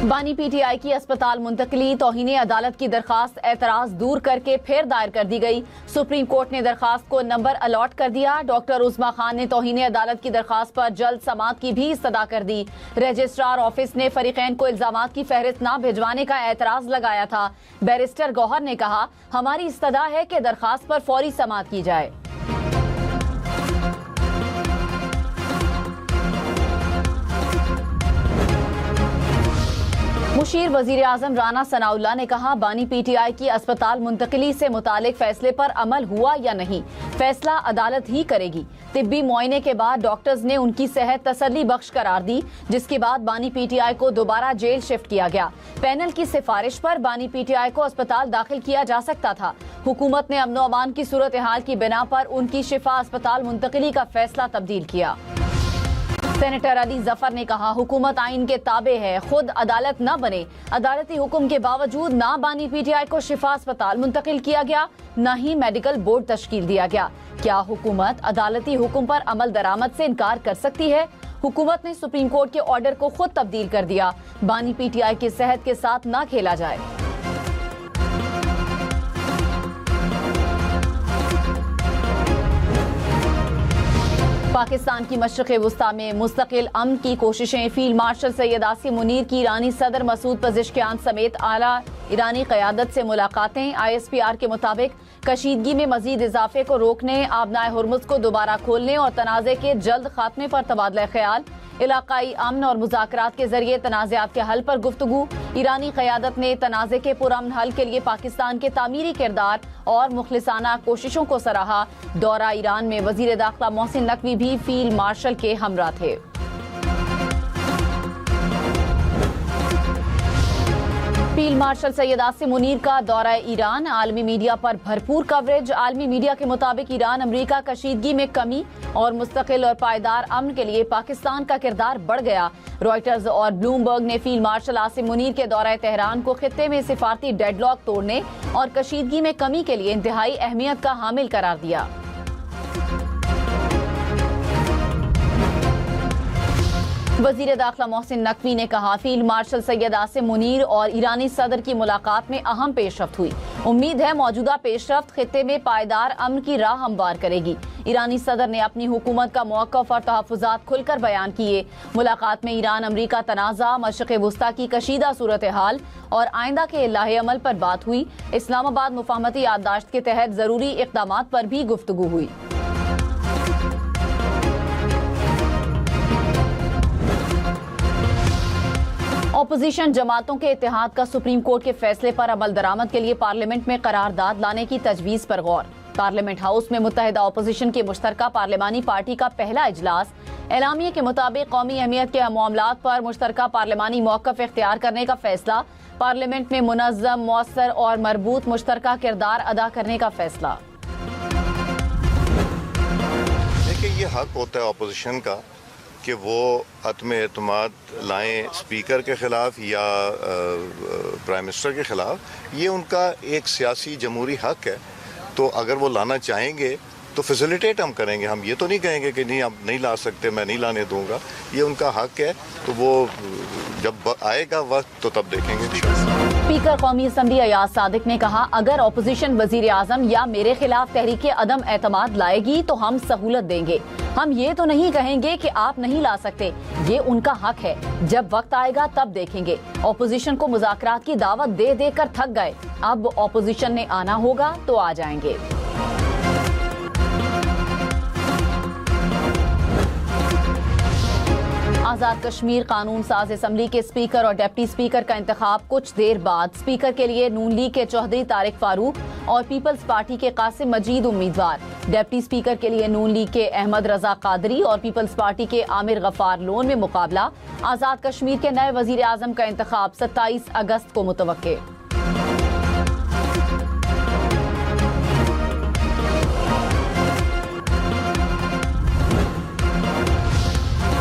बानी पीटीआई की अस्पताल मुंतकली तौहीने अदालत की दरखास्त एतराज दूर करके फिर दायर कर दी गई। सुप्रीम कोर्ट ने दरखास्त को नंबर अलॉट कर दिया। डॉक्टर उस्मा खान ने तौहीने अदालत की दरखास्त पर जल्द समाअत की भी इस्तदा कर दी। रजिस्ट्रार ऑफिस ने फरीकैन को इल्जामात की फहरिस्त न भिजवाने का एतराज लगाया था। बैरिस्टर गौहर ने कहा, हमारी इस्तदा है कि दरखास्त पर फौरी समाअत की जाए। मुशीर वजीर आजम राना सनाउल्लाह ने कहा, बानी पीटीआई की अस्पताल मुंतकली से मुतालिक फैसले पर अमल हुआ या नहीं, फैसला अदालत ही करेगी। तिब्बी मुआयने के बाद डॉक्टर्स ने उनकी सेहत तसल्ली बख्श करार दी, जिसके बाद बानी पीटीआई को दोबारा जेल शिफ्ट किया गया। पैनल की सिफारिश पर बानी पीटीआई को अस्पताल दाखिल किया जा सकता था। हुकूमत ने अमनो अमान की सूरत हाल की बिना पर उनकी शिफा अस्पताल मुंतकली का फैसला तब्दील किया। सेनेटर अली जफर ने कहा, हुकूमत आइन के ताबे है, खुद अदालत न बने। अदालती हुक्म के बावजूद ना बानी पीटीआई को शिफा अस्पताल मुंतकिल किया गया, न ही मेडिकल बोर्ड तश्कील दिया गया। क्या हुकूमत अदालती हुक्म पर अमल दरामद से इनकार कर सकती है? हुकूमत ने सुप्रीम कोर्ट के ऑर्डर को खुद तब्दील कर दिया। बानी पीटीआई की सेहत के साथ न खेला जाए। पाकिस्तान की मशरिक़ वुस्ता में मुस्तकिल अमन की कोशिशें। फील्ड मार्शल सैयद आसिम मुनीर की ईरानी सदर मसूद पज़ेश्कियान समेत आला ईरानी क़यादत से मुलाकातें। ISPR के मुताबिक कशीदगी में मजीद इजाफे को रोकने, आबनाए हुर्मुज़ को दोबारा खोलने और तनाज़े के जल्द खात्मे पर तबादला ख्याल। इलाकाई अमन और मुज़ाकरात के जरिए तनाज़ात के हल पर गुफ्तगू। ईरानी क़यादत ने तनाज़े के पुरअमन हल के लिए पाकिस्तान के तामीरी किरदार और मुखलिसाना कोशिशों को सराहा। दौरा ईरान में वज़ीर दाखिला मोहसिन नकवी भी फील्ड मार्शल के हमरा थे। फील्ड मार्शल सैयद आसिम मुनीर का दौरा ईरान, आलमी मीडिया पर भरपूर कवरेज। आलमी मीडिया के मुताबिक ईरान अमरीका कशीदगी में कमी और मुस्तकिल और पायदार अमन के लिए पाकिस्तान का किरदार बढ़ गया। रॉयटर्स और ब्लूमबर्ग ने फील्ड मार्शल आसिम मुनीर के दौरा तेहरान को खित्ते में सिफारती डेडलॉक तोड़ने और कशीदगी में कमी के लिए इंतहाई अहमियत का हामिल करार दिया। वजीर दाखिला मोहसिन नकवी ने कहा, फील्ड मार्शल सैयद आसिम मुनीर और ईरानी सदर की मुलाकात में अहम पेशरफ्त हुई। उम्मीद है मौजूदा पेशरफ्त खित्ते में पायदार अमन की राह हमवार करेगी। ईरानी सदर ने अपनी हुकूमत का मौक़िफ़ और तहफ़्फ़ुज़ात खुलकर बयान किए। मुलाकात में ईरान अमरीका तनाज़ा, मशरिक़ वुस्ता की कशीदा सूरत हाल और आइंदा के इलाहे अमल पर बात हुई। इस्लामाबाद मुफ़ाहमती याददाश्त के तहत ज़रूरी इक़दामात पर भी गुफ्तगू हुई। अपोजिशन जमातों के इत्तेहाद का सुप्रीम कोर्ट के फैसले पर अमल दरामद के लिए पार्लियामेंट में करारदाद लाने की तजवीज़ पर गौर। पार्लियामेंट हाउस में मुत्तहिदा अपोजिशन की मुश्तरका पार्लिमानी पार्टी का पहला इजलास। एलामिये के मुताबिक कौमी अहमियत के मामलात पर मुश्तरका पार्लिमानी मौक़िफ़ इख्तियार करने का फैसला। पार्लियामेंट में मुनज़्ज़म, मौसर और मरबूत मुश्तरका किरदार अदा करने का फैसला। देखिए, ये हक होता है अपोजिशन का कि वो अदम एतमाद लाएं स्पीकर के ख़िलाफ़ या प्राइम मिनिस्टर के ख़िलाफ़। ये उनका एक सियासी जमहूरी हक है, तो अगर वो लाना चाहेंगे तो फैसिलिटेट हम करेंगे। हम ये तो नहीं कहेंगे कि नहीं, आप नहीं ला सकते, मैं नहीं लाने दूंगा। ये उनका हक है, तो वो जब आएगा वक्त तो तब देखेंगे। स्पीकर कौमी असम्बली अयाज सादिक ने कहा, अगर अपोजिशन वजीर आजम या मेरे खिलाफ तहरीक अदम एतमाद लाएगी तो हम सहूलत देंगे। हम ये तो नहीं कहेंगे कि आप नहीं ला सकते, ये उनका हक है। जब वक्त आएगा तब देखेंगे। अपोजिशन को मुज़ाकरात की दावत दे देकर थक गए, अब अपोजिशन ने आना होगा तो आ जाएंगे। आज़ाद कश्मीर कानून साज असम्बली के स्पीकर और डिप्टी स्पीकर का इंतखाब कुछ देर बाद। स्पीकर के लिए नून लीग के चौधरी तारिक फारूक और पीपल्स पार्टी के कासिम मजीद उम्मीदवार। डिप्टी स्पीकर के लिए नून लीग के अहमद रजा कादरी और पीपल्स पार्टी के आमिर गफार लोन में मुकाबला। आज़ाद कश्मीर के नए वजीर आजम का इंतखाब 27 अगस्त को मुतवक्के।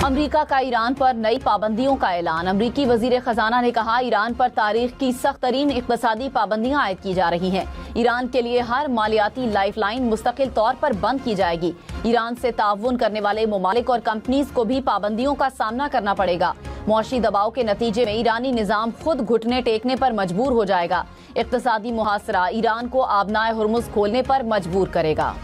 अमरीका का ईरान पर नई पाबंदियों का ऐलान। अमरीकी वजीर खजाना ने कहा, ईरान पर तारीख की सख्त तरीन इक़्तिसादी पाबंदियां आयद की जा रही हैं। ईरान के लिए हर मालियाती लाइफलाइन मुस्तकिल तौर पर बंद की जाएगी। ईरान से ताउन करने वाले ममालिक और कंपनीज को भी पाबंदियों का सामना करना पड़ेगा। मौशी दबाव के नतीजे में ईरानी निजाम खुद घुटने टेकने पर मजबूर हो जाएगा। इक्तिसादी मुहासरा ईरान को आबनाए हुर्मुज खोलने पर मजबूर करेगा।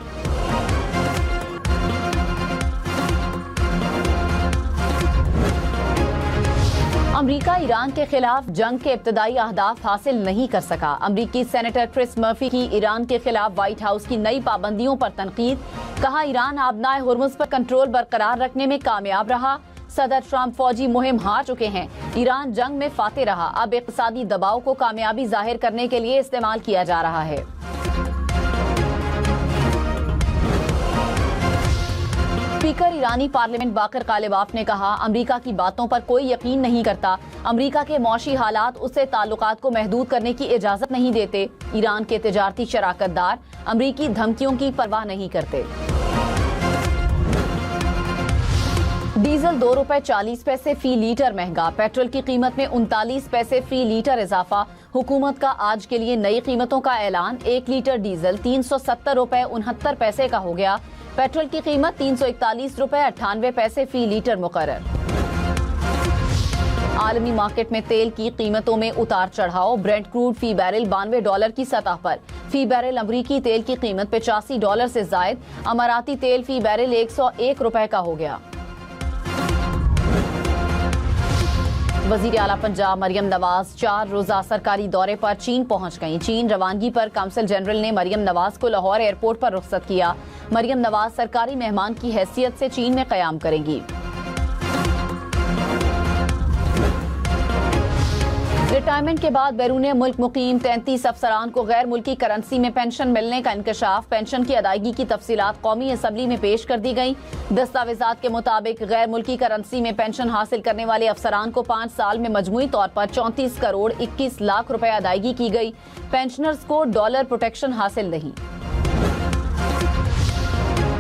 अमरीका ईरान के खिलाफ जंग के इब्तदाई अहदाफ हासिल नहीं कर सका। अमरीकी सेनेटर क्रिस मर्फी की ईरान के खिलाफ व्हाइट हाउस की नई पाबंदियों पर तनकीद। कहा, ईरान आबनाए हुर्मुज पर कंट्रोल बरकरार रखने में कामयाब रहा। सदर ट्रंप फौजी मुहिम हार चुके हैं। ईरान जंग में फाते रहा। अब इक्तिसादी दबाव को कामयाबी जाहिर करने के लिए इस्तेमाल किया जा रहा है। स्पीकर ईरानी पार्लियामेंट बाकर कालिबाफ ने कहा, अमेरिका की बातों पर कोई यकीन नहीं करता। अमेरिका के मौशी हालात उससे ताल्लुकात को महदूद करने की इजाजत नहीं देते। ईरान के तिजारती शराकतदार अमेरिकी धमकियों की परवाह नहीं करते। डीजल 2 रुपए 40 पैसे फी लीटर महंगा। पेट्रोल की कीमत में 39 पैसे फी लीटर इजाफा। हुकूमत का आज के लिए नई कीमतों का ऐलान। 1 लीटर डीजल 370 रुपए 69 पैसे का हो गया। पेट्रोल की कीमत 341 रुपए 98 पैसे फी लीटर मुकर्रर। आलमी मार्केट में तेल की कीमतों में उतार चढ़ाव। ब्रेंट क्रूड फी बैरल $92 की सतह पर। फी बैरल अमरीकी तेल की कीमत $85 से जायद। अमाराती तेल फी बैरल 101 रुपए का हो गया। वजीर आला पंजाब मरियम नवाज 4 रोजा सरकारी दौरे पर चीन पहुंच गईं। चीन रवानगी पर काउंसिल जनरल ने मरियम नवाज को लाहौर एयरपोर्ट पर रुखसत किया। मरियम नवाज सरकारी मेहमान की हैसियत से चीन में कयाम करेंगी। रिटायरमेंट के बाद बैरून मुल्क मुकीम 33 अफसरान को गैर मुल्की करेंसी में पेंशन मिलने का इंकशाफ। पेंशन की अदायगी की तफसीलात कौमी असम्बली में पेश कर दी गई। दस्तावेजात के मुताबिक गैर मुल्की करेंसी में पेंशन हासिल करने वाले अफसरान को 5 साल में मजमूई तौर पर 34 करोड़ 21 लाख रुपए अदायगी की गई। पेंशनर्स को डॉलर प्रोटेक्शन हासिल नहीं।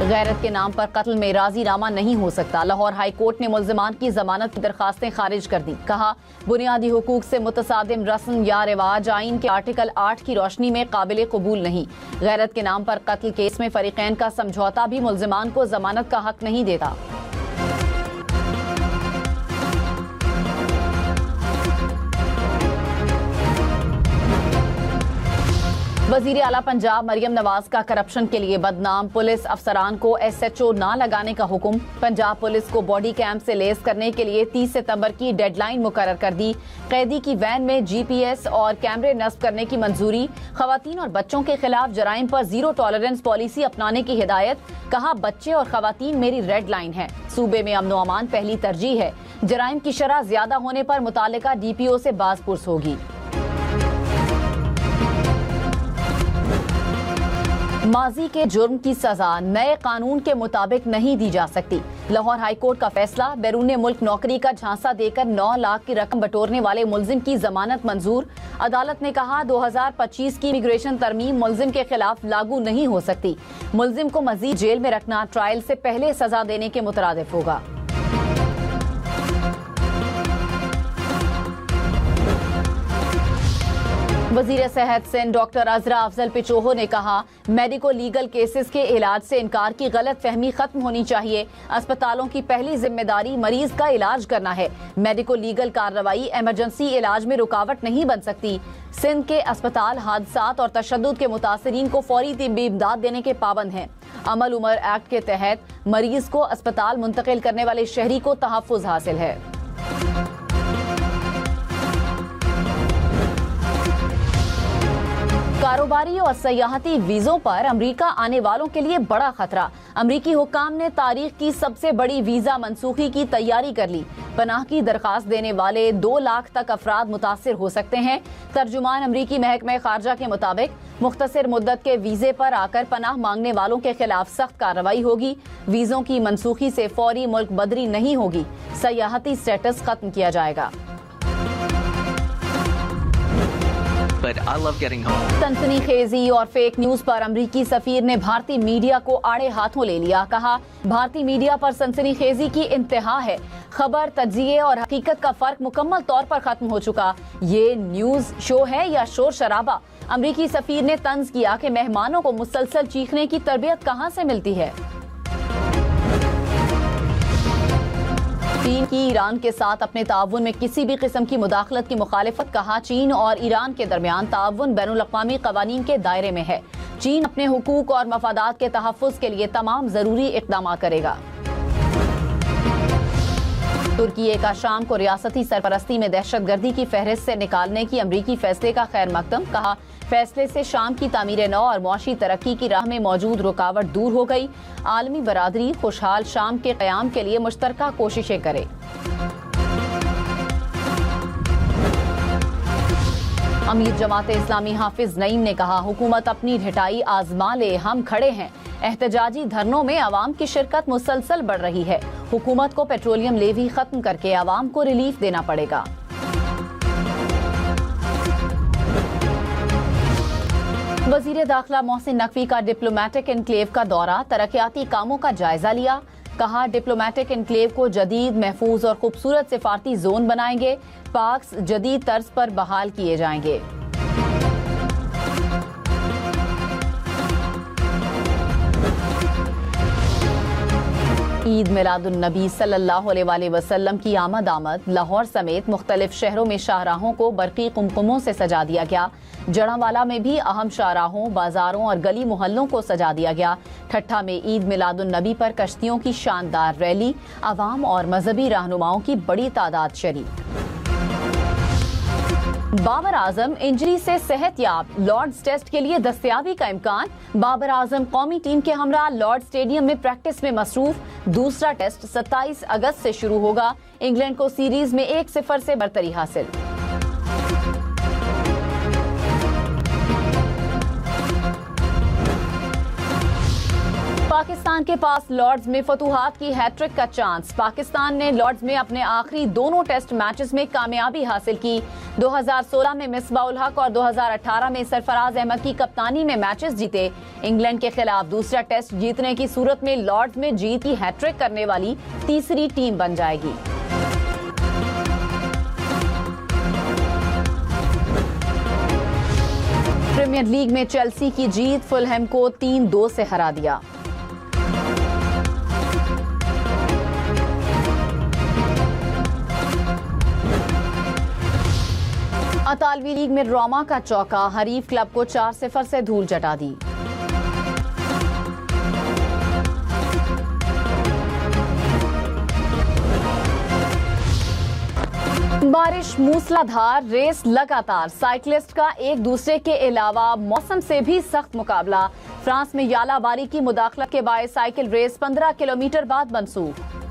गैरत के नाम पर कत्ल में राजीनामा नहीं हो सकता। लाहौर हाई कोर्ट ने मुल्जिमान की जमानत की दरखास्तें खारिज कर दी। कहा, बुनियादी हुकूक से मुतसादिम रस्म या रिवाज आइन के आर्टिकल 8 की रोशनी में काबिल कबूल नहीं। गैरत के नाम पर कत्ल केस में फरीकैन का समझौता भी मुल्जिमान को जमानत का हक नहीं देता। वजीर आला पंजाब मरियम नवाज का करप्शन के लिए बदनाम पुलिस अफसरान को SHO ना लगाने का हुक्म। पंजाब पुलिस को बॉडी कैम से लेस करने के लिए 30 सितंबर की डेडलाइन मुकर्रर कर दी। कैदी की वैन में GPS और कैमरे नस्ब करने की मंजूरी। खवातीन और बच्चों के खिलाफ जराइम पर जीरो टॉलरेंस पॉलिसी अपनाने की हिदायत। कहा, बच्चे और खवातीन मेरी रेड लाइन है। सूबे में अमन अमान पहली तरजीह है। जराइम की शरह ज्यादा होने पर मुतालिका DPO से बाज़पुर्स होगी। माजी के जुर्म की सजा नए कानून के मुताबिक नहीं दी जा सकती। लाहौर हाई कोर्ट का फैसला। बैरून मुल्क नौकरी का झांसा देकर 9 लाख की रकम बटोरने वाले मुल्जिम की जमानत मंजूर। अदालत ने कहा, 2025 की इमिग्रेशन तरमीम मुल्जिम के खिलाफ लागू नहीं हो सकती। मुल्जिम को मजीद जेल में रखना ट्रायल से पहले सजा देने के मुतरादिफ होगा। वजीर सेहत सिंध डॉक्टर अजरा अफजल पिचोहो ने कहा, मेडिको लीगल केसेस के इलाज से इनकार की गलत फहमी खत्म होनी चाहिए। अस्पतालों की पहली जिम्मेदारी मरीज का इलाज करना है। मेडिको लीगल कार्रवाई इमरजेंसी इलाज में रुकावट नहीं बन सकती। सिंध के अस्पताल हादसात और तशद्दुद के मुतासरीन को फौरी तिब्बी इमदाद देने के पाबंद हैं। अमल उमर एक्ट के तहत मरीज को अस्पताल मुंतकिल करने वाले शहरी को तहफ्फुज हासिल है। कारोबारी और सयाहती वीजों पर अमेरिका आने वालों के लिए बड़ा खतरा। अमेरिकी हुक्काम ने तारीख की सबसे बड़ी वीजा मनसूखी की तैयारी कर ली। पनाह की दरखास्त देने वाले 2 लाख तक अफराद मुतासिर हो सकते हैं। तर्जुमान अमेरिकी महकमे खारजा के मुताबिक मुख्तसर मुद्दत के वीजे पर आकर पनाह मांगने वालों के खिलाफ सख्त कार्रवाई होगी। वीजों की मनसूखी से फौरी मुल्क बदरी नहीं होगी। सयाहती स्टेटस खत्म किया जाएगा। But I love getting home. सनसनीखेजी और फेक न्यूज पर अमरीकी सफीर ने भारतीय मीडिया को आड़े हाथों ले लिया। कहा, भारतीय मीडिया पर सनसनीखेजी की इंतहा है। खबर, तज्जिए और हकीकत का फर्क मुकम्मल तौर पर खत्म हो चुका। ये न्यूज शो है या शोर शराबा। अमरीकी सफीर ने तंज किया कि मेहमानों को मुसलसल चीखने की तरबियत कहां से मिलती है। चीन की ईरान के साथ अपने ताउन में किसी भी किस्म की मुदाखलत की मुखालिफत, कहा चीन और ईरान के दरमियान ताउन बैनुल-अक़वामी क़वानीन के दायरे में है। चीन अपने हुकूक और मफादात के तहफ़्फ़ुज़ के लिए तमाम ज़रूरी इक़दाम करेगा। तुर्की का शाम को रियासती सरपरस्ती में दहशतगर्दी की फहरिस्त से निकालने की अमरीकी फैसले का खैर मकदम, कहा फैसले से शाम की तामीर नौ और मुआशी तरक्की की राह में मौजूद रुकावट दूर हो गई। आलमी बरादरी खुशहाल शाम के क़याम के लिए मुश्तरका कोशिशें करे। अमीर जमात इस्लामी हाफिज नईम ने कहा हुकूमत अपनी ढिठाई आजमा ले, हम खड़े हैं। एहतजाजी धरनों में आवाम की शिरकत मुसलसल बढ़ रही है। हुकूमत को पेट्रोलियम लेवी खत्म करके आवाम को रिलीफ देना पड़ेगा। वजीर दाखिला मोहसिन नकवी का डिप्लोमेटिक एनक्लेव का दौरा, तरक्याती कामों का जायजा लिया। कहा डिप्लोमेटिक एनक्लेव को जदीद, महफूज और खूबसूरत सिफारती जोन बनाएंगे। पार्क्स जदीद तर्ज पर बहाल किए जाएंगे। ईद मिलादुन्नबी सल्लल्लाहु अलैहि वसल्लम की आमद लाहौर समेत मुख्तलिफ शहरों में शाहराहों को बरक़ी कुमकुमों से सजा दिया गया। जड़ावाला में भी अहम शाहराहों, बाजारों और गली मोहल्लों को सजा दिया गया। ठट्ठा में ईद मिलादुन्नबी पर कश्तियों की शानदार रैली, अवाम और मजहबी रहनुमाओं की बड़ी तादाद शरीक। बाबर आजम इंजरी से सेहतयाब, लॉर्ड्स टेस्ट के लिए दस्तयाबी का इम्कान। बाबर आजम कौमी टीम के हमरा लॉर्ड्स स्टेडियम में प्रैक्टिस में मसरूफ। दूसरा टेस्ट 27 अगस्त से शुरू होगा। इंग्लैंड को सीरीज में 1-0 से बरतरी हासिल। पाकिस्तान के पास लॉर्ड्स में फतूहात की हैट्रिक का चांस। पाकिस्तान ने लॉर्ड्स में अपने आखिरी दोनों टेस्ट मैचेस में कामयाबी हासिल की। 2016 में मिसबाह उल हक और 2018 में सरफराज अहमद की कप्तानी में मैचेस जीते। इंग्लैंड के खिलाफ दूसरा टेस्ट जीतने की सूरत में लॉर्ड्स में जीत की हैट्रिक करने वाली तीसरी टीम बन जाएगी। प्रीमियर लीग में चेल्सी की जीत, फुलहैम को 3-2 से हरा दिया। इतालवी लीग में रोमा का चौका, हरीफ क्लब को 4-0 से धूल चटा दी। बारिश मूसलाधार, रेस लगातार, साइकिलिस्ट का एक दूसरे के अलावा मौसम से भी सख्त मुकाबला। फ्रांस में यालाबारी की मुदाखलत के बायस साइकिल रेस 15 किलोमीटर बाद मनसूख।